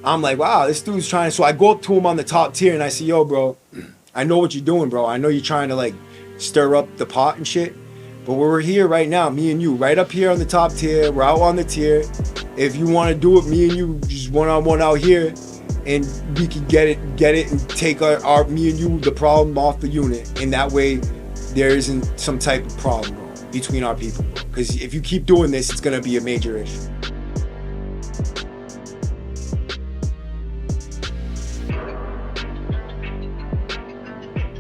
I'm like, wow, this dude's trying. So I go up to him on the top tier and I say, yo, bro, I know what you're doing, bro. I know you're trying to like stir up the pot and shit. But we're here right now, me and you, right up here on the top tier. We're out on the tier. If you want to do it, me and you, just one on one out here, and we can get it, and take our me and you the problem off the unit. And that way, there isn't some type of problem, bro, between our people. Because if you keep doing this, it's gonna be a major issue.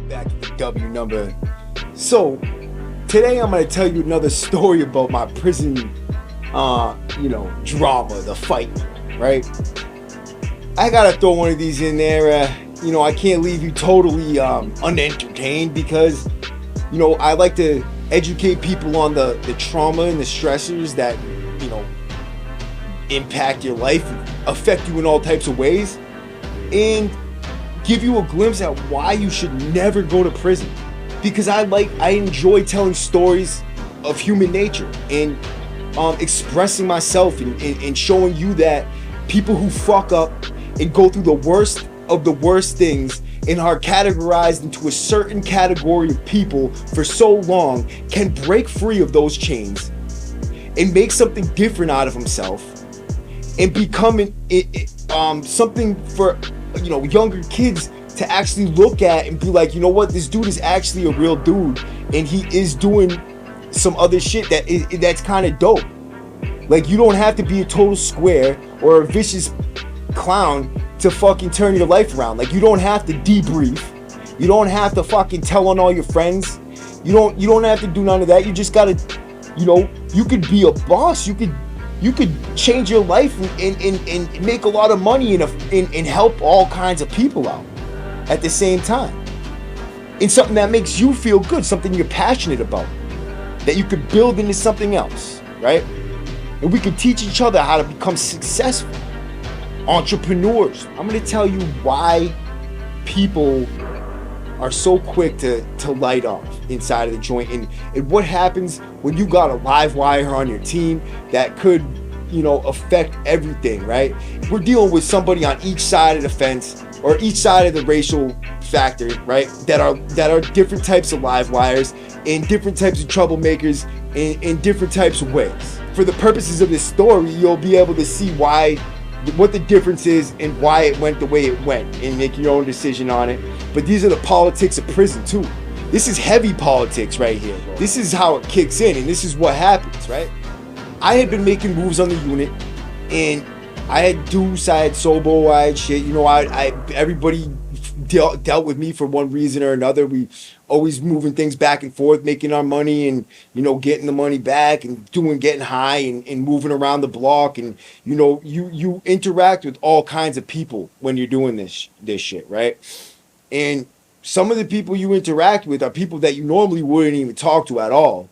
Back to the W number. So today I'm gonna tell you another story about my prison, drama, the fight, right? I gotta throw one of these in there. I can't leave you totally unentertained because, I like to educate people on the trauma and the stressors that, impact your life, affect you in all types of ways, and give you a glimpse at why you should never go to prison. Because I enjoy telling stories of human nature and expressing myself and showing you that people who fuck up and go through the worst of the worst things and are categorized into a certain category of people for so long can break free of those chains and make something different out of himself and become something for younger kids to actually look at and be like, you know what, this dude is actually a real dude and he is doing some other shit that's kind of dope. Like, you don't have to be a total square or a vicious clown to fucking turn your life around. Like, you don't have to debrief. You don't have to fucking tell on all your friends. You don't have to do none of that. You just gotta, you could be a boss. You could change your life and make a lot of money and help all kinds of people out at the same time. It's something that makes you feel good, something you're passionate about, that you could build into something else, right? And we can teach each other how to become successful entrepreneurs. I'm going to tell you why people are so quick to light off inside of the joint, and what happens when you got a live wire on your team that could, affect everything, right? We're dealing with somebody on each side of the fence or each side of the racial factor, right? That are different types of live wires and different types of troublemakers in different types of ways. For the purposes of this story, you'll be able to see what the difference is and why it went the way it went and make your own decision on it. But these are the politics of prison too. This is heavy politics right here, bro. This is how it kicks in and this is what happens, right? I had been making moves on the unit and I had Deuce, I had Sobo, I had shit. Everybody dealt with me for one reason or another. We always moving things back and forth, making our money and, getting the money back and getting high and moving around the block. And, you interact with all kinds of people when you're doing this shit, right? And some of the people you interact with are people that you normally wouldn't even talk to at all.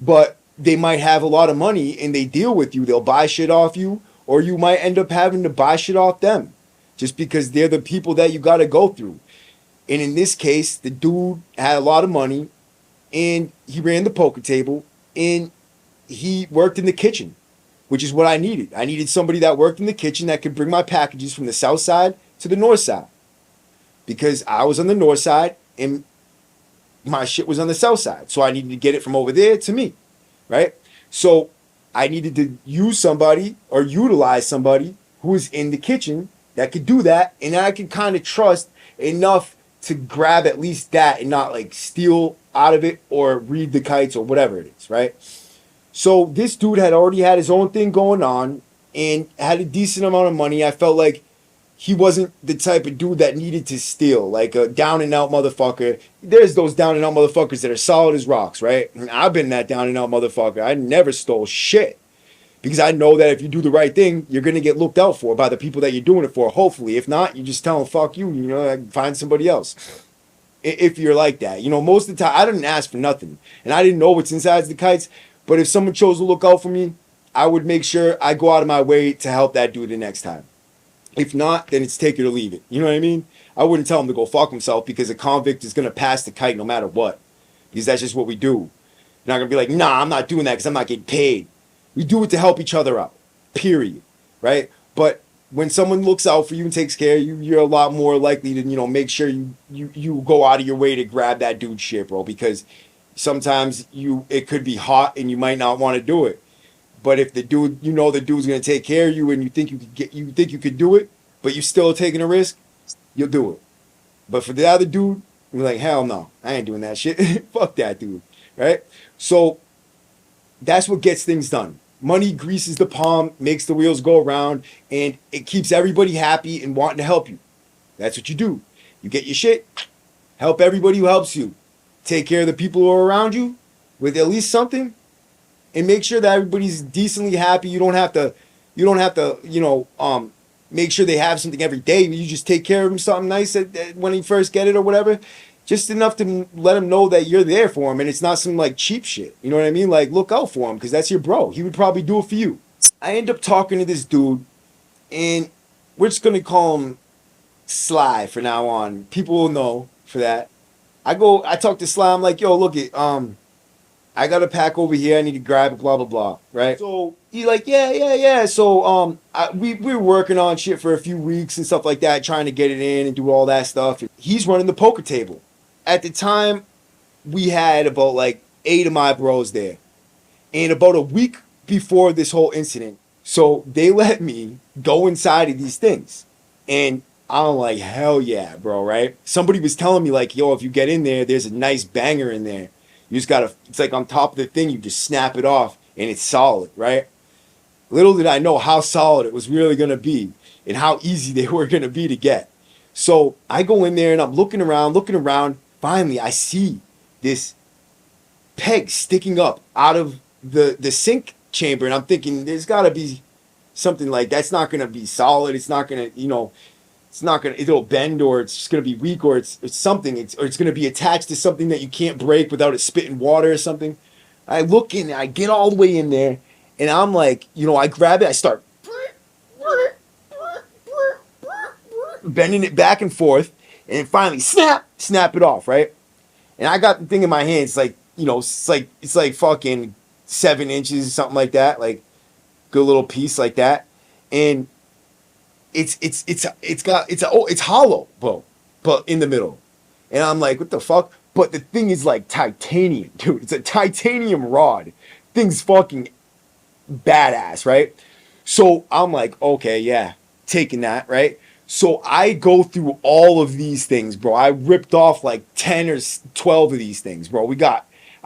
But they might have a lot of money and they deal with you. They'll buy shit off you, or you might end up having to buy shit off them just because they're the people that you got to go through. And in this case, the dude had a lot of money and he ran the poker table and he worked in the kitchen, which is what I needed. I needed somebody that worked in the kitchen that could bring my packages from the south side to the north side, because I was on the north side and my shit was on the south side. So I needed to get it from over there to me, right? So I needed to use somebody or utilize somebody who was in the kitchen that could do that, and I could kind of trust enough to grab at least that and not like steal out of it or read the kites or whatever it is, right? So this dude had already had his own thing going on and had a decent amount of money. I felt like he wasn't the type of dude that needed to steal, like a down and out motherfucker. There's those down and out motherfuckers that are solid as rocks, right? And I've been that down and out motherfucker. I never stole shit. Because I know that if you do the right thing, you're going to get looked out for by the people that you're doing it for, hopefully. If not, you just tell them, fuck you, find somebody else. If you're like that. Most of the time, I didn't ask for nothing. And I didn't know what's inside the kites. But if someone chose to look out for me, I would make sure I go out of my way to help that dude the next time. If not, then it's take it or leave it. You know what I mean? I wouldn't tell him to go fuck himself, because a convict is going to pass the kite no matter what. Because that's just what we do. You're not going to be like, nah, I'm not doing that because I'm not getting paid. We do it to help each other out, period, right? But when someone looks out for you and takes care of you, you're a lot more likely to, make sure you go out of your way to grab that dude's shit, bro. Because sometimes it could be hot and you might not want to do it. But if the dude, the dude's gonna take care of you and you think you could do it, but you're still taking a risk, you'll do it. But for the other dude, you're like, hell no, I ain't doing that shit. Fuck that dude, right? So that's what gets things done. Money greases the palm, makes the wheels go around, and it keeps everybody happy and wanting to help you. That's what you do. You get your shit, help everybody who helps you. Take care of the people who are around you with at least something, and make sure that everybody's decently happy. You don't have to make sure they have something every day. You just take care of them something nice when you first get it or whatever. Just enough to let them know that you're there for them and it's not some like cheap shit. You know what I mean? Like look out for him because that's your bro. He would probably do it for you. I end up talking to this dude and we're just going to call him Sly for now on. People will know for that. I talk to Sly. I'm like, yo, look it, I got a pack over here. I need to grab it, blah, blah, blah. Right? So he's like, yeah. So we were working on shit for a few weeks and stuff like that, trying to get it in and do all that stuff. He's running the poker table. At the time, we had about like 8 of my bros there. And about a week before this whole incident, so they let me go inside of these things. And I'm like, hell yeah, bro, right? Somebody was telling me like, yo, if you get in there, there's a nice banger in there. You just gotta, it's like on top of the thing, you just snap it off and it's solid, right? Little did I know how solid it was really gonna be and how easy they were gonna be to get. So I go in there and I'm looking around. Finally, I see this peg sticking up out of the sink chamber. And I'm thinking, there's gotta be something like that's not gonna be solid. It's not gonna, it'll bend or it's just going to be weak or it's something. Or it's going to be attached to something that you can't break without it spitting water or something. I look in, I get all the way in there and I'm like, I grab it, I start bending it back and forth and finally snap it off, right? And I got the thing in my hand. It's like, it's like fucking 7 inches, something like that. Like good little piece like that. And it's hollow, bro, but in the middle. And I'm like, what the fuck? But the thing is like titanium, dude. It's a titanium rod. Thing's fucking badass, right? So I'm like, okay, yeah, taking that, right? So I go through all of these things, bro. I ripped off like 10 or 12 of these things, bro.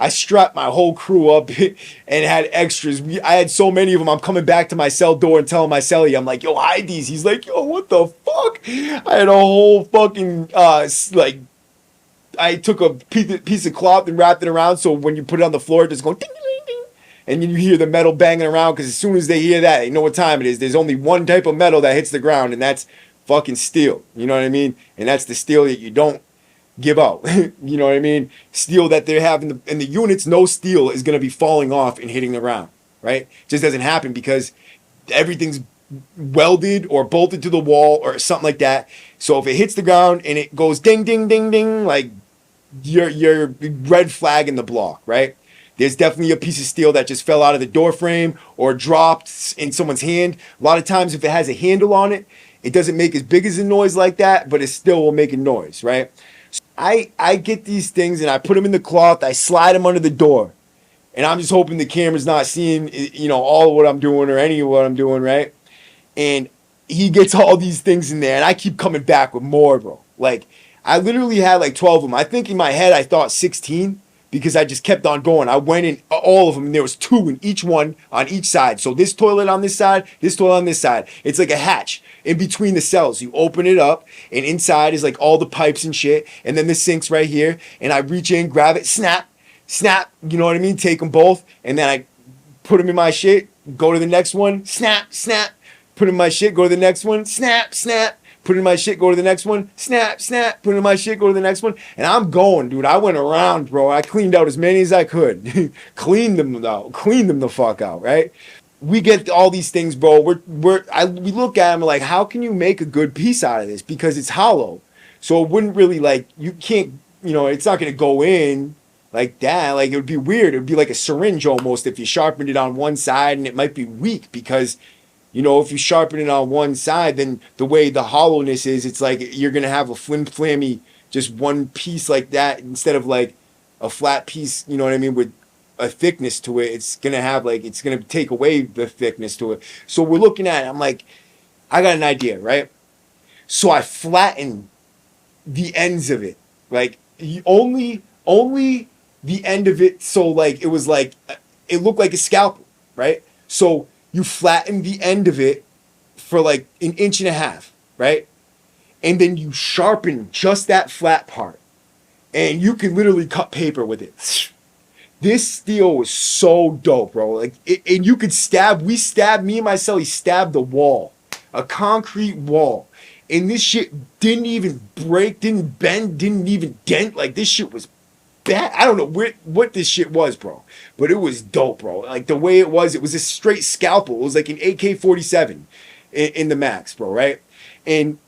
I strapped my whole crew up and had extras. I had so many of them. I'm coming back to my cell door and telling my cellie, I'm like, yo, hide these. He's like, yo, what the fuck? I had a whole fucking, I took a piece of cloth and wrapped it around so when you put it on the floor, it just goes ding, ding, ding. And you hear the metal banging around because as soon as they hear that, they know what time it is. There's only one type of metal that hits the ground, and that's fucking steel. You know what I mean? And that's the steel that you don't give out. You know what I mean? Steel that they have in the units, no steel is going to be falling off and hitting the ground, right? Just doesn't happen because everything's welded or bolted to the wall or something like that. So if it hits the ground and it goes ding, ding, ding, ding, like you're red flag in the block, right? There's definitely a piece of steel that just fell out of the door frame or dropped in someone's hand. A lot of times if it has a handle on it, it doesn't make as big as a noise like that, but it still will make a noise, right? I get these things and I put them in the cloth. I slide them under the door. And I'm just hoping the camera's not seeing, all of what I'm doing or any of what I'm doing, right? And he gets all these things in there. And I keep coming back with more, bro. Like, I literally had like 12 of them. I think in my head I thought 16 because I just kept on going. I went in all of them and there was 2 in each one on each side. So this toilet on this side, this toilet on this side. It's like a hatch in between the cells. You open it up and inside is like all the pipes and shit. And then the sink's right here. And I reach in, grab it, snap, you know what I mean? Take them both. And then I put them in my shit, go to the next one, snap, put in my shit, go to the next one, snap, put in my shit, go to the next one, snap, put in my shit, go to the next one. And I'm going, dude. I went around, bro. I cleaned out as many as I could. Cleaned them the fuck out, right? We get all these things, bro. We look at them like, how can you make a good piece out of this? Because it's hollow. So it wouldn't really you can't, it's not going to go in like that. Like it would be weird. It would be like a syringe almost if you sharpened it on one side and it might be weak because You know, if you sharpen it on one side, then the way the hollowness is, it's like you're gonna have a flim flammy, just one piece like that instead of like a flat piece. You know what I mean? With a thickness to it, it's gonna have like it's gonna take away the thickness to it. So we're looking at it. I'm like, I got an idea, right? So I flatten the ends of it, like only the end of it. So like it was like it looked like a scalpel, right? So you flatten the end of it for like an inch and a half, right? And then you sharpen just that flat part, and you can literally cut paper with it. This steel was so dope, bro. Like, and you could stab. We stabbed me and my celly stabbed the wall, a concrete wall, and this shit didn't even break, didn't bend, didn't even dent. Like this shit was bad. I don't know what this shit was, bro, but it was dope, bro. Like the way it was a straight scalpel. It was like an AK-47 in the max, bro, right? And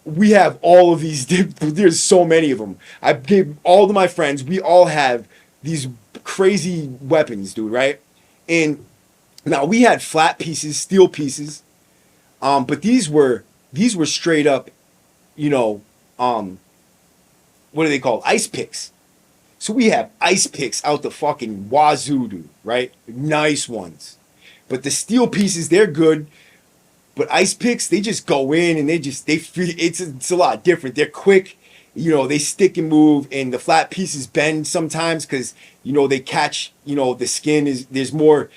we have all of these. There's so many of them. I gave all to my friends. We all have these crazy weapons, dude, right? And now we had flat pieces, steel pieces, but these were straight up, you know, what are they called? Ice picks. So we have ice picks out the fucking wazoo, dude, right? Nice ones. But the steel pieces, they're good. But ice picks, they just go in and it's a lot different. They're quick, you know, they stick and move, and the flat pieces bend sometimes because you know they catch, you know, the skin is it's more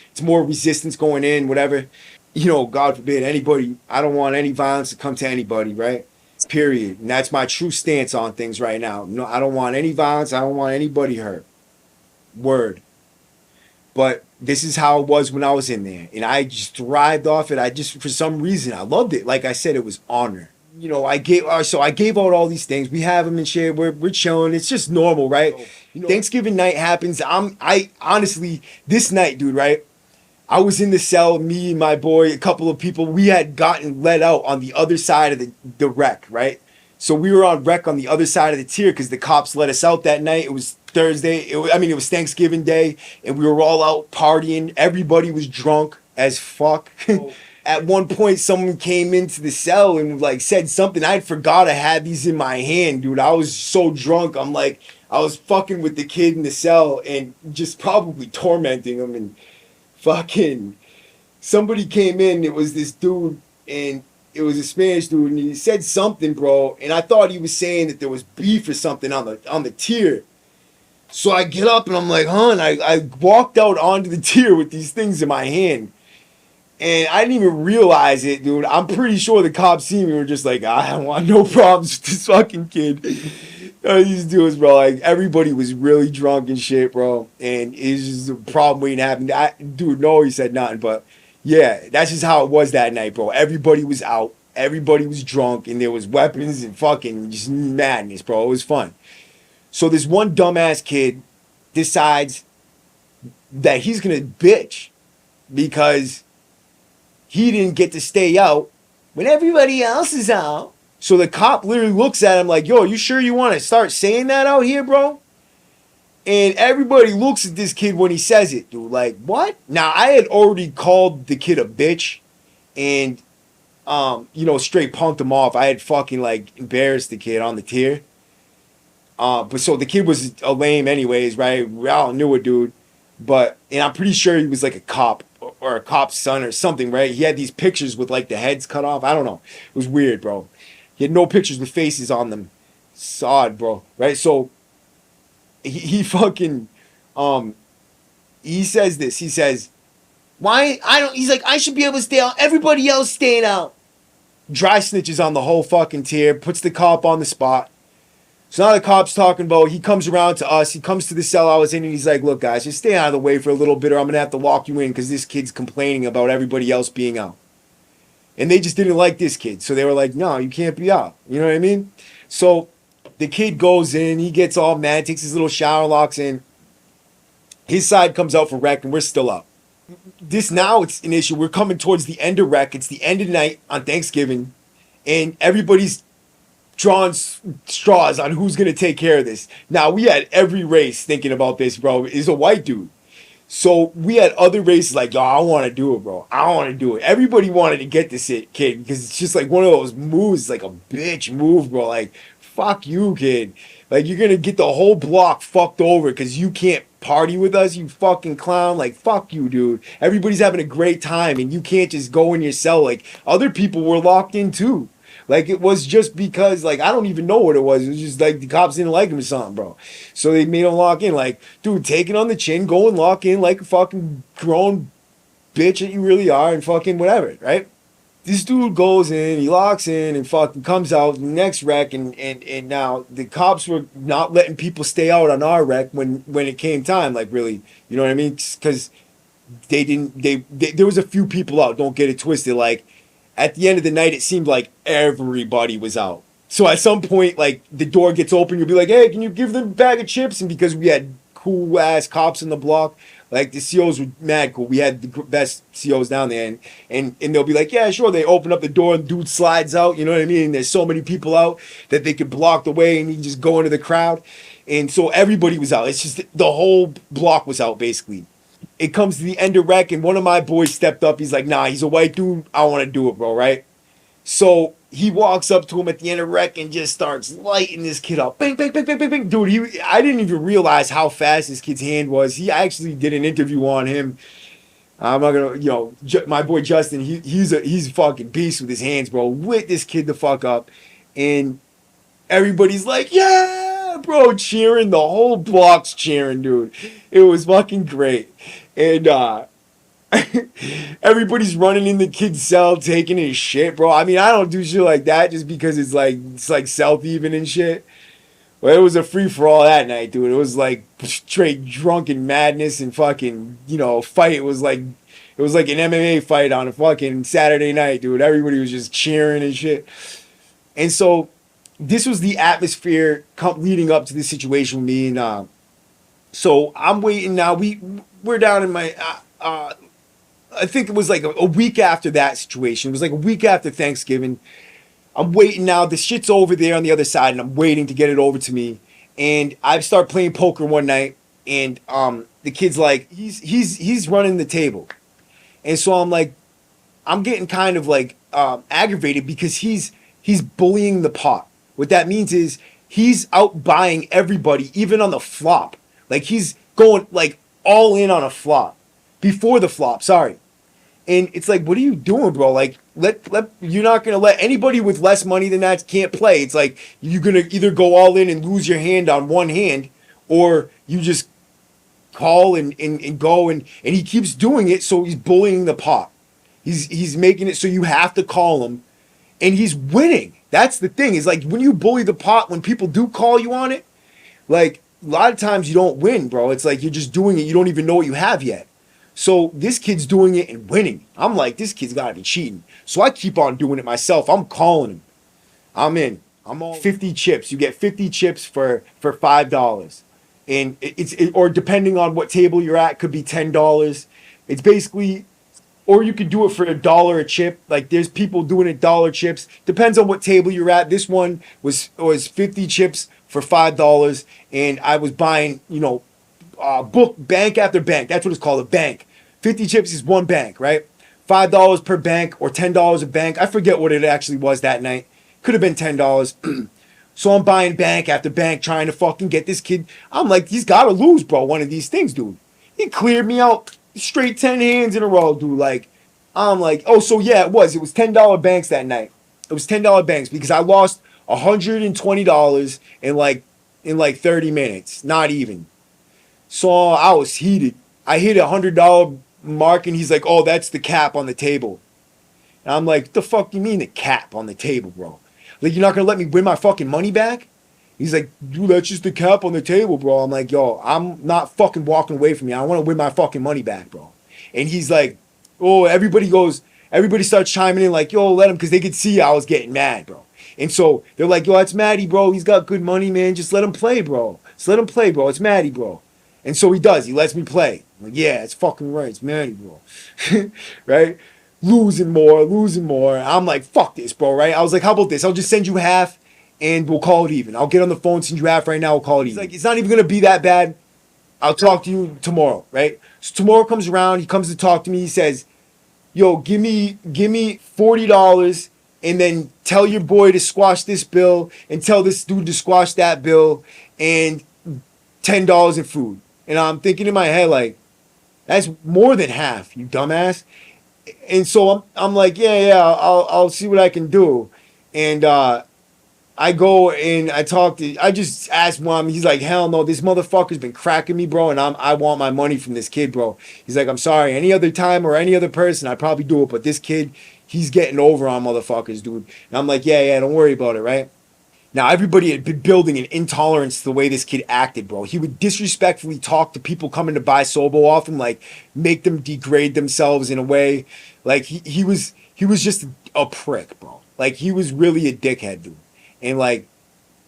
resistance going in, whatever. You know, God forbid anybody. I don't want any violence to come to anybody, right? Period. And that's my true stance on things right now. No, I don't want any violence. I don't want anybody hurt. Word. But this is how it was when I was in there. And I just thrived off it. I just, for some reason, I loved it. Like I said, it was honor. You know, I gave out all these things. We have them and shit. We're chilling. It's just normal, right? You know, Thanksgiving night happens. I honestly, this night, dude, right? I was in the cell, me, my boy, a couple of people. We had gotten let out on the other side of the wreck, right? So we were on wreck on the other side of the tier because the cops let us out that night. It was Thursday. It was Thanksgiving Day, and we were all out partying. Everybody was drunk as fuck. Oh. At one point, someone came into the cell and like said something. I forgot I had these in my hand, dude. I was so drunk. I'm like, I was fucking with the kid in the cell and just probably tormenting him. And fucking somebody came in. It was this dude, and it was a Spanish dude, and he said something, bro. And I thought he was saying that there was beef or something on the tier. So I get up and I'm like, huh? And I walked out onto the tier with these things in my hand. And I didn't even realize it, dude. I'm pretty sure the cops seen me and were just like, I don't want no problems with this fucking kid. These dudes, bro, like everybody was really drunk and shit, bro. And it's just a problem waiting to happen. Dude, no, he said nothing, but yeah, that's just how it was that night, bro. Everybody was out. Everybody was drunk, and there was weapons and fucking just madness, bro. It was fun. So this one dumbass kid decides that he's gonna bitch because he didn't get to stay out when everybody else is out. So the cop literally looks at him like, yo, you sure you want to start saying that out here, bro? And everybody looks at this kid when he says it, dude. Like, what? Now, I had already called the kid a bitch and, straight punked him off. I had fucking, like, embarrassed the kid on the tier. But so the kid was a lame anyways, right? We all knew it, dude. And I'm pretty sure he was like a cop or a cop's son or something, right? He had these pictures with like the heads cut off. I don't know. It was weird, bro. He had no pictures with faces on them. Sod, bro. Right? So he fucking he says this. He says, he's like, I should be able to stay out. Everybody else staying out. Dry snitches on the whole fucking tier, puts the cop on the spot. So now the cop's talking about, he comes around to us, he comes to the cell I was in, and he's like, look guys, just stay out of the way for a little bit or I'm going to have to lock you in because this kid's complaining about everybody else being out. And they just didn't like this kid. So they were like, no, you can't be out. You know what I mean? So the kid goes in, he gets all mad, takes his little shower, locks in. His side comes out for rec and we're still up. Now it's an issue. We're coming towards the end of rec. It's the end of the night on Thanksgiving. And everybody's drawing straws on who's going to take care of this. Now, we had every race thinking about this, bro. Is a white dude. So we had other races like, yo, I want to do it, bro. I want to do it. Everybody wanted to get this kid because it's just like one of those moves, like a bitch move, bro. Like, fuck you, kid. Like, you're gonna get the whole block fucked over because you can't party with us, you fucking clown. Like, fuck you, dude. Everybody's having a great time and you can't just go in your cell. Like, other people were locked in too. Like, it was just because, like, I don't even know what it was. It was just like the cops didn't like him or something, bro. So they made him lock in. Like, dude, take it on the chin, go and lock in like a fucking grown bitch that you really are and fucking whatever, right? This dude goes in, he locks in and fucking comes out next wreck and now the cops were not letting people stay out on our wreck when it came time, like really, you know what I mean? Because they didn't they there was a few people out, don't get it twisted. Like at the end of the night it seemed like everybody was out. So at some point, like the door gets open, you'll be like, hey, can you give them a bag of chips? And because we had cool ass cops in the block, like the COs were mad cool. We had the best COs down there, and they'll be like, yeah, sure. They open up the door and dude slides out. You know what I mean? And there's so many people out that they could block the way, and he just go into the crowd. And so everybody was out. It's just the whole block was out basically. It comes to the end of rec, and one of my boys stepped up. He's like, nah, he's a white dude. I want to do it, bro. Right? So he walks up to him at the end of rec and just starts lighting this kid up. Bang, bang, bang, bang, bang, bang. Dude, I didn't even realize how fast this kid's hand was. He actually did an interview on him. I'm not gonna, my boy Justin, he's a fucking beast with his hands, bro. Lit this kid the fuck up. And everybody's like, yeah, bro, cheering. The whole block's cheering, dude. It was fucking great. And everybody's running in the kid's cell, taking his shit, bro. I mean, I don't do shit like that just because it's like self even and shit. Well, it was a free for all that night, dude. It was like straight drunken madness and fucking, fight. It was like an MMA fight on a fucking Saturday night, dude. Everybody was just cheering and shit. And so this was the atmosphere leading up to this situation with me. And so I'm waiting now. We're down in my I think it was like a week after that situation. It was like a week after Thanksgiving. I'm waiting now. The shit's over there on the other side, and I'm waiting to get it over to me. And I start playing poker one night, and the kid's like, he's running the table, and so I'm like, I'm getting kind of like aggravated because he's bullying the pot. What that means is he's out buying everybody, even on the flop. Like he's going like all in on a flop before the flop. Sorry. And it's like, what are you doing, bro? Like, you're not gonna let anybody with less money than that can't play. It's like you're gonna either go all in and lose your hand on one hand, or you just call and go and he keeps doing it. So he's bullying the pot. He's making it so you have to call him, and he's winning. That's the thing. Is like when you bully the pot, when people do call you on it, like a lot of times you don't win, bro. It's like you're just doing it. You don't even know what you have yet. So this kid's doing it and winning. I'm like, this kid's got to be cheating. So I keep on doing it myself. I'm calling him. I'm in. I'm all 50 chips. You get 50 chips for $5. And or depending on what table you're at, could be $10. It's basically, or you could do it for $1 a chip. Like there's people doing $1 chips. Depends on what table you're at. This one was 50 chips for $5. And I was buying, book bank after bank. That's what it's called, a bank. 50 chips is one bank, right? $5 per bank or $10 a bank. I forget what it actually was that night. Could have been $10. So I'm buying bank after bank, trying to fucking get this kid. I'm like, he's got to lose, bro, one of these things, dude. He cleared me out straight 10 hands in a row, dude. Like, I'm like, oh, so yeah, it was $10 banks that night. It was $10 banks because I lost $120 in like 30 minutes. Not even. So I was heated. I hit $100 mark and he's like, oh, that's the cap on the table. And I'm like, the fuck do you mean the cap on the table, bro? Like, you're not going to let me win my fucking money back? He's like, dude, that's just the cap on the table, bro. I'm like, yo, I'm not fucking walking away from you. I want to win my fucking money back, bro. And he's like, oh, everybody starts chiming in like, yo, let him, because they could see I was getting mad, bro. And so they're like, yo, that's Maddie, bro. He's got good money, man. Just let him play, bro. Just let him play, bro. It's Maddie, bro. And so he does. He lets me play. I'm like, yeah, it's fucking right. It's Maddie, bro. Right? Losing more. I'm like, fuck this, bro, right? I was like, how about this? I'll just send you half and we'll call it even. I'll get on the phone, send you half right now, we'll call it even. He's like, it's not even going to be that bad. I'll talk to you tomorrow, right? So tomorrow comes around, he comes to talk to me, he says, yo, give me $40 and then tell your boy to squash this bill and tell this dude to squash that bill and $10 in food. And I'm thinking in my head like, that's more than half, you dumbass. And so I'm like, yeah, I'll see what I can do. And I go and I just asked mom. He's like, hell no, this motherfucker's been cracking me, bro, and I want my money from this kid, bro. He's like, I'm sorry, any other time or any other person, I'd probably do it, but this kid, he's getting over on motherfuckers, dude. And I'm like, yeah, don't worry about it, right? Now, everybody had been building an intolerance to the way this kid acted, bro. He would disrespectfully talk to people coming to buy Sobo off him, like make them degrade themselves in a way. Like he was just a prick, bro. Like he was really a dickhead, dude. And like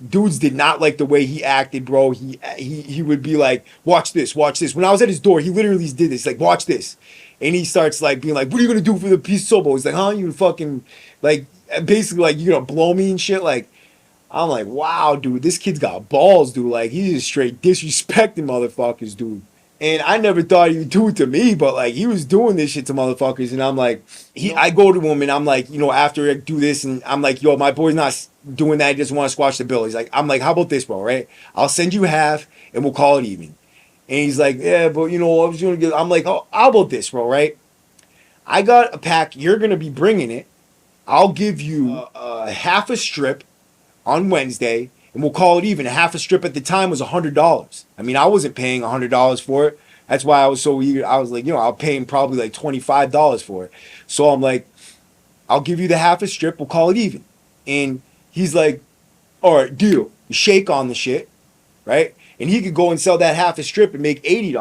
dudes did not like the way he acted, bro. He would be like, watch this, watch this. When I was at his door, he literally did this, like, watch this. And he starts like being like, what are you gonna do for the piece of Sobo? He's like, huh? You fucking like basically like you gonna blow me and shit. Like I'm like, wow, dude, this kid's got balls, dude. Like, he's just straight disrespecting motherfuckers, dude. And I never thought he would do it to me, but like, he was doing this shit to motherfuckers. And I'm like, I go to him and I'm like, after I do this, and I'm like, yo, my boy's not doing that. He doesn't want to squash the bill. He's like, I'm like, how about this, bro, right? I'll send you half and we'll call it even. And he's like, yeah, but I was going to get, I'm like, oh, how about this, bro, right? I got a pack. You're going to be bringing it. I'll give you half a strip on Wednesday, and we'll call it even. A half a strip at the time was $100. I mean, I wasn't paying $100 for it. That's why I was so eager. I was like, I'll pay him probably like $25 for it. So I'm like, I'll give you the half a strip. We'll call it even. And he's like, all right, deal. You shake on the shit, right? And he could go and sell that half a strip and make $80.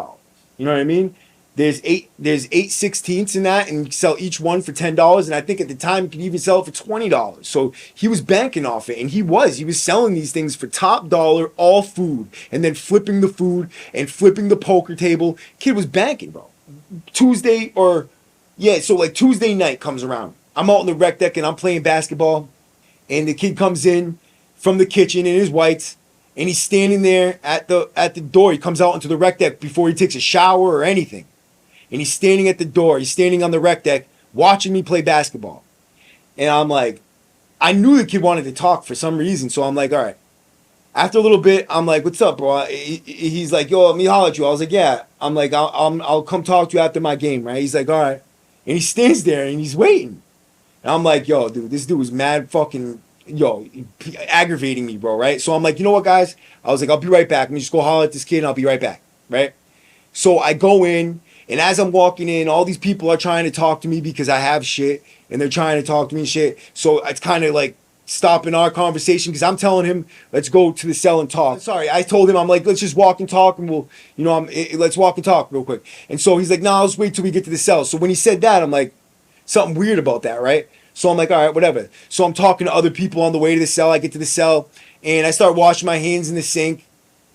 You know what I mean? There's 8/16 in that, and you sell each one for $10. And I think at the time you could even sell it for $20. So he was banking off it, and he was selling these things for top dollar, all food, and then flipping the food and flipping the poker table. Kid was banking, bro. So like Tuesday night comes around. I'm out in the rec deck and I'm playing basketball, and the kid comes in from the kitchen in his whites, and he's standing there at the door. He comes out into the rec deck before he takes a shower or anything. And he's standing at the door. He's standing on the rec deck watching me play basketball. And I'm like, I knew the kid wanted to talk for some reason. So I'm like, all right. After a little bit, I'm like, what's up, bro? He's like, yo, let me holler at you. I was like, yeah. I'm like, I'll come talk to you after my game, right? He's like, all right. And he stands there and he's waiting. And I'm like, yo, dude, this dude was mad fucking, aggravating me, bro, right? So I'm like, you know what, guys? I was like, I'll be right back. Let me just go holler at this kid and I'll be right back, right? So I go in. And as I'm walking in, all these people are trying to talk to me because I have shit, and they're trying to talk to me shit. So it's kind of like stopping our conversation because I'm telling him, let's go to the cell and talk. Sorry, I told him, I'm like, let's just walk and talk, and we'll, let's walk and talk real quick. And so he's like, no, I'll just wait till we get to the cell. So when he said that, I'm like, something weird about that, right? So I'm like, all right, whatever. So I'm talking to other people on the way to the cell. I get to the cell, and I start washing my hands in the sink,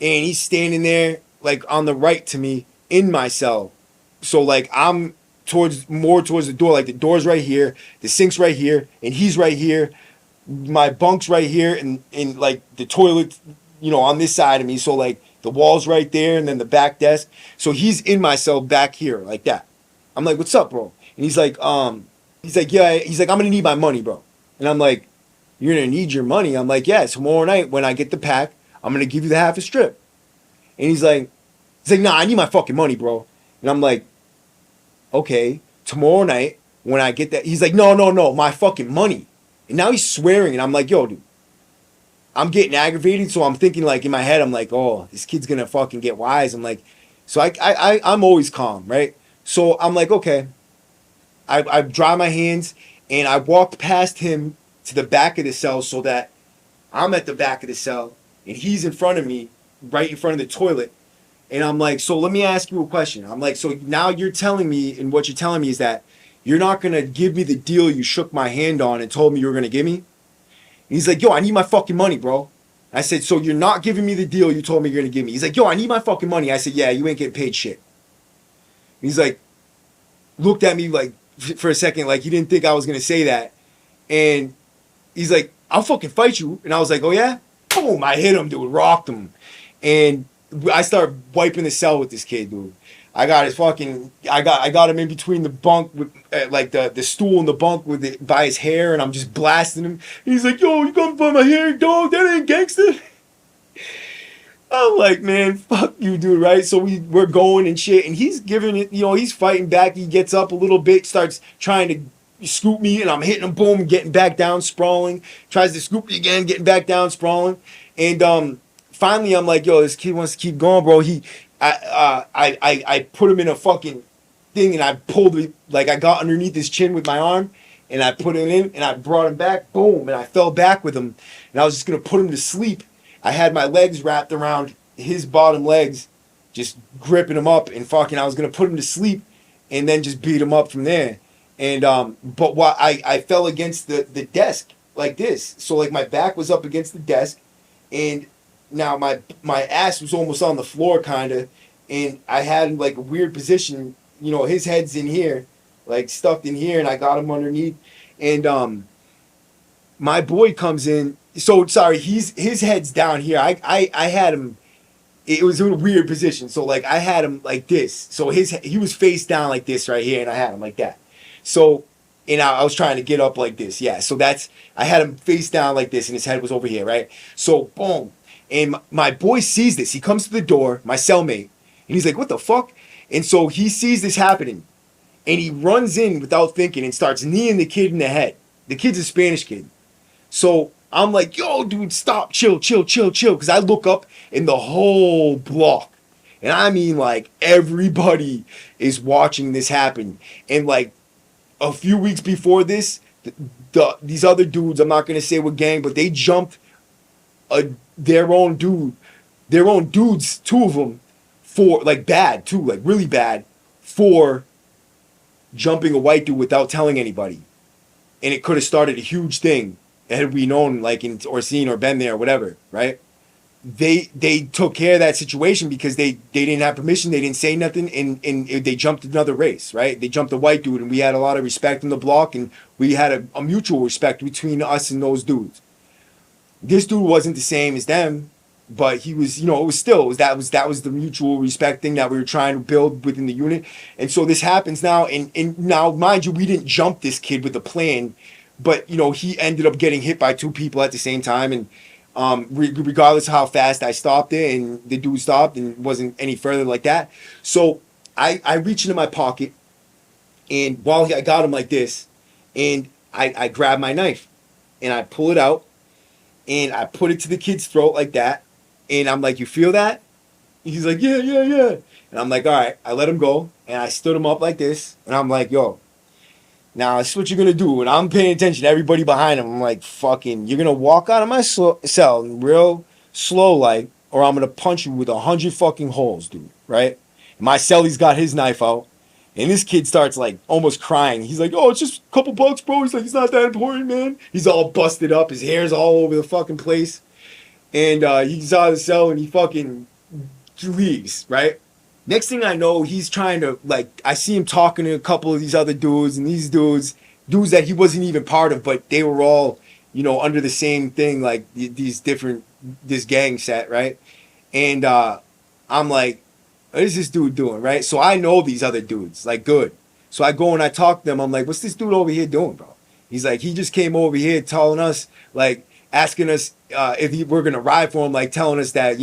and he's standing there, like, on the right to me in my cell. So like I'm more towards the door, like the door's right here, the sink's right here, and he's right here, my bunk's right here, and like the toilet, on this side of me. So like the wall's right there, and then the back desk. So he's in my cell back here, like that. I'm like, what's up, bro? And he's like, yeah, he's like, I'm gonna need my money, bro. And I'm like, you're gonna need your money? I'm like, yeah, tomorrow night when I get the pack, I'm gonna give you the half a strip. And he's like, nah, I need my fucking money, bro. And I'm like, okay, tomorrow night when I get that, he's like, no, my fucking money. And now he's swearing, and I'm like, yo, dude, I'm getting aggravated. So I'm thinking, like, in my head, I'm like, oh, this kid's gonna fucking get wise. I'm like, so I'm always calm, right? So I'm like, okay. I dry my hands, and I walked past him to the back of the cell so that I'm at the back of the cell, and he's in front of me, right in front of the toilet. And I'm like, so let me ask you a question. I'm like, so now you're telling me, and what you're telling me is that you're not going to give me the deal you shook my hand on and told me you were going to give me? And he's like, yo, I need my fucking money, bro. I said, so you're not giving me the deal you told me you're going to give me? He's like, yo, I need my fucking money. I said, yeah, you ain't getting paid shit. And he's like, looked at me like for a second, like he didn't think I was going to say that. And he's like, I'll fucking fight you. And I was like, oh yeah? Boom, I hit him, dude, rocked him. And I start wiping the cell with this kid, dude. I got his fucking. I got him in between the bunk with like the stool and the bunk with it by his hair, and I'm just blasting him. He's like, "Yo, you coming for my hair, dog? That ain't gangster." I'm like, man, fuck you, dude, right? So we're going and shit, and he's giving it, he's fighting back. He gets up a little bit, starts trying to scoop me, and I'm hitting him, boom, getting back down, sprawling. Tries to scoop me again, getting back down, sprawling, and finally I'm like, yo, this kid wants to keep going, bro. I put him in a fucking thing, and I pulled it, like I got underneath his chin with my arm, and I put him in, and I brought him back, boom, and I fell back with him, and I was just gonna put him to sleep. I had my legs wrapped around his bottom legs, just gripping him up, and fucking, I was gonna put him to sleep, and then just beat him up from there. And but what I fell against the desk like this, so like my back was up against the desk, and now my ass was almost on the floor, kind of, and I had him like a weird position. His head's in here, like stuffed in here, and I got him underneath, and my boy comes in. So sorry, his head's down here. I had him. It was in a weird position. So like I had him like this. So he was face down like this right here, and I had him like that. So and I was trying to get up like this. Yeah. So I had him face down like this, and his head was over here, right? So boom, and my boy sees this. He comes to the door, my cellmate, and he's like, "What the fuck?" And so he sees this happening, and he runs in without thinking and starts kneeing the kid in the head. The kid's a Spanish kid. So I'm like, yo, dude, stop, chill, chill, chill, chill. Because I look up in the whole block. And I mean, like, everybody is watching this happen. And, like, a few weeks before this, these other dudes, I'm not going to say what gang, but they jumped their own dudes, two of them, for, like, bad, too, like, really bad, for jumping a white dude without telling anybody. And it could have started a huge thing. Had we known, like, or seen or been there or whatever, right? They took care of that situation because they didn't have permission, they didn't say nothing, and they jumped another race, right? They jumped a white dude, and we had a lot of respect in the block, and we had a mutual respect between us and those dudes. This dude wasn't the same as them, but he was, that was the mutual respect thing that we were trying to build within the unit. And so this happens now, and now, mind you, we didn't jump this kid with a plan. But, he ended up getting hit by two people at the same time. And regardless of how fast I stopped it, and the dude stopped and wasn't any further like that. So I reach into my pocket, and while I got him like this, and I grab my knife, and I pull it out, and I put it to the kid's throat like that. And I'm like, you feel that? He's like, yeah, yeah, yeah. And I'm like, all right. I let him go, and I stood him up like this. And I'm like, yo. Now, this is what you're going to do. And I'm paying attention to everybody behind him. I'm like, fucking, you're going to walk out of my cell real slow like, or I'm going to punch you with 100 fucking holes, dude. Right? And my cellie's got his knife out. And this kid starts, like, almost crying. He's like, oh, it's just a couple bucks, bro. He's like, it's not that important, man. He's all busted up. His hair's all over the fucking place. And he's out of the cell, and he fucking leaves, right? Next thing I know, he's trying to, like, I see him talking to a couple of these other dudes, and these dudes that he wasn't even part of, but they were all, under the same thing, like this gang set, right? And I'm like, what is this dude doing, right? So I know these other dudes, like, good. So I go and I talk to them. I'm like, what's this dude over here doing, bro? He's like, he just came over here telling us, like, asking us if we're going to ride for him, like, telling us that,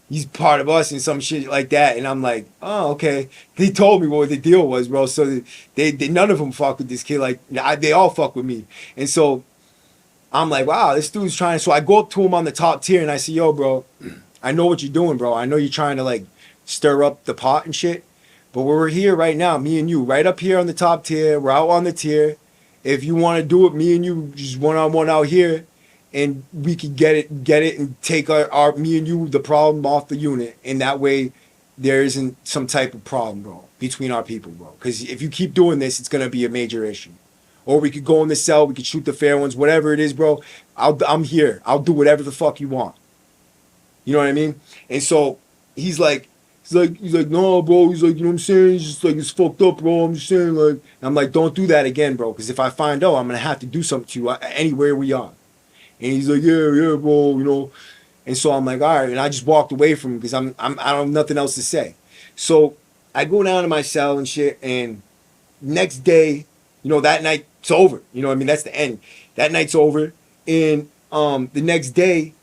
he's part of us and some shit like that. And I'm like, oh, okay. They told me what the deal was, bro. So they none of them fuck with this kid. Like, they all fuck with me. And so I'm like, wow, this dude's trying. So I go up to him on the top tier and I say, yo, bro, I know what you're doing, bro. I know you're trying to, like, stir up the pot and shit. But we're here right now, me and you, right up here on the top tier. We're out on the tier. If you want to do it, me and you, just one-on-one out here. And we could get it and take our me and you, the problem off the unit. And that way there isn't some type of problem, bro, between our people, bro. Because if you keep doing this, it's going to be a major issue. Or we could go in the cell, we could shoot the fair ones, whatever it is, bro. I'm here. I'll do whatever the fuck you want. You know what I mean? And so he's like, no, bro. He's like, you know what I'm saying? He's just like, it's fucked up, bro. I'm just saying, like, I'm like, don't do that again, bro. Because if I find out, I'm going to have to do something to you anywhere we are. And he's like, yeah, bro, And so I'm like, all right, and I just walked away from him because I don't have nothing else to say. So I go down to my cell and shit, and next day, you know, that night it's over. You know what I mean? That's the end. That night's over, and the next day,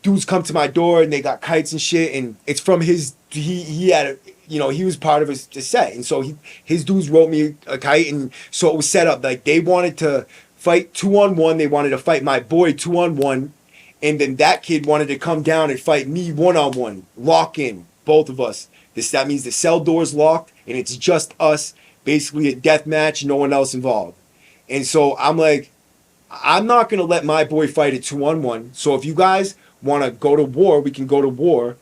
dudes come to my door and they got kites and shit, and it's from his. He had a, you know, he was part of his set, and so his dudes wrote me a kite, and so it was set up like they wanted to fight 2-on-1. They wanted to fight my boy 2-on-1, and then that kid wanted to come down and fight me 1-on-1, lock in both of us. That means the cell door's locked and it's just us, basically a death match, no one else involved. And so I'm like, I'm not gonna let my boy fight at 2-on-1. So if you guys want to go to war, we can go to war,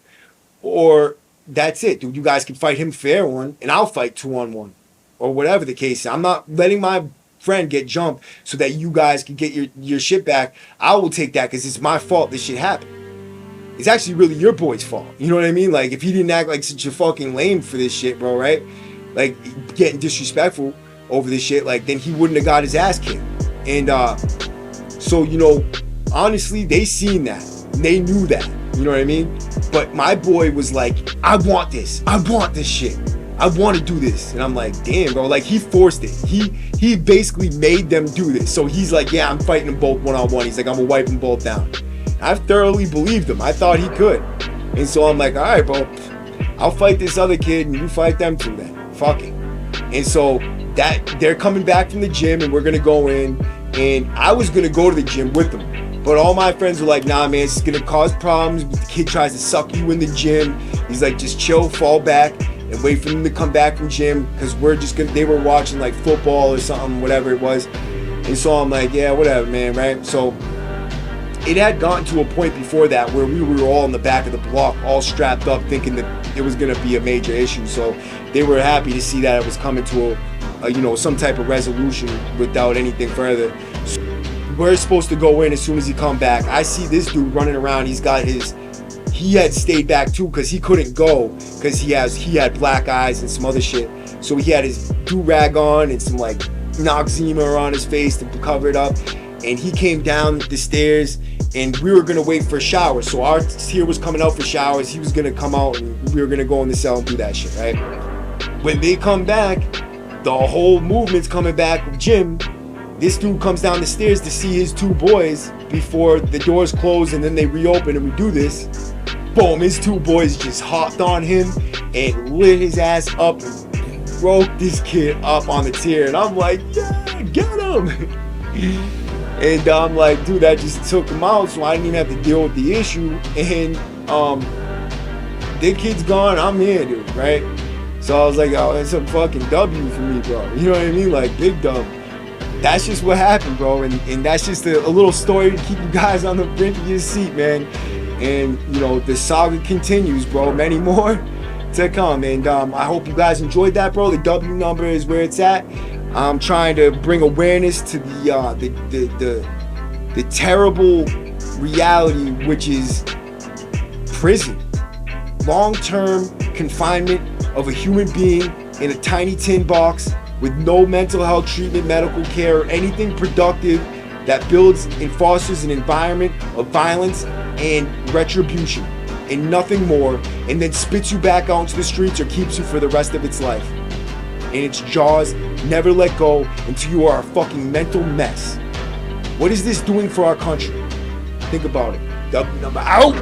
or that's it, dude. You guys can fight him fair one, and I'll fight 2-on-1, or whatever the case is. I'm not letting my friend get jumped so that you guys can get your shit back. I will take that because it's my fault this shit happened. It's actually really your boy's fault. You know what I mean? Like, if he didn't act like such a fucking lame for this shit, bro, right? Like, getting disrespectful over this shit, like, then he wouldn't have got his ass kicked. And so, you know, honestly, they seen that. They knew that. You know what I mean? But my boy was like, I want this shit. I want to do this. And I'm like, damn, bro. Like, he forced it. He basically made them do this. So he's like, yeah, I'm fighting them both 1-on-1. He's like, I'm gonna wipe them both down. I thoroughly believed him. I thought he could. And so I'm like, all right, bro, I'll fight this other kid and you fight them two then. Fuck it. And so that they're coming back from the gym and we're gonna go in. And I was gonna go to the gym with them. But all my friends were like, nah, man, it's gonna cause problems. The kid tries to suck you in the gym. He's like, just chill, fall back, and wait for them to come back from gym. Because they were watching like football or something, whatever it was. And so I'm like, yeah, whatever, man, right? So it had gotten to a point before that where we were all in the back of the block, all strapped up, thinking that it was gonna be a major issue. So they were happy to see that it was coming to some type of resolution without anything further. So we're supposed to go in as soon as he come back. I see this dude running around. He had stayed back too because he couldn't go because he had black eyes and some other shit. So he had his do-rag on and some like Noxzema on his face to cover it up. And he came down the stairs and we were gonna wait for a shower. So our tier was coming out for showers. He was gonna come out and we were gonna go in the cell and do that shit, right? When they come back, the whole movement's coming back with Jim. This dude comes down the stairs to see his two boys before the doors close and then they reopen and we do this. Boom, his two boys just hopped on him and lit his ass up and broke this kid up on the tier. And I'm like, yeah, get him. And I'm like, dude, that just took him out, so I didn't even have to deal with the issue. And the kid's gone, I'm here, dude, right? So I was like, oh, that's a fucking W for me, bro. You know what I mean? Like, big W. That's just what happened, bro. And that's just a little story to keep you guys on the brink of your seat, man. And, you know, the saga continues, bro. Many more to come. And I hope you guys enjoyed that, bro. The W number is where it's at. I'm trying to bring awareness to the terrible reality, which is prison. Long-term confinement of a human being in a tiny tin box with no mental health treatment, medical care, or anything productive that builds and fosters an environment of violence and retribution, and nothing more, and then spits you back out into the streets or keeps you for the rest of its life. And its jaws never let go until you are a fucking mental mess. What is this doing for our country? Think about it. W number out.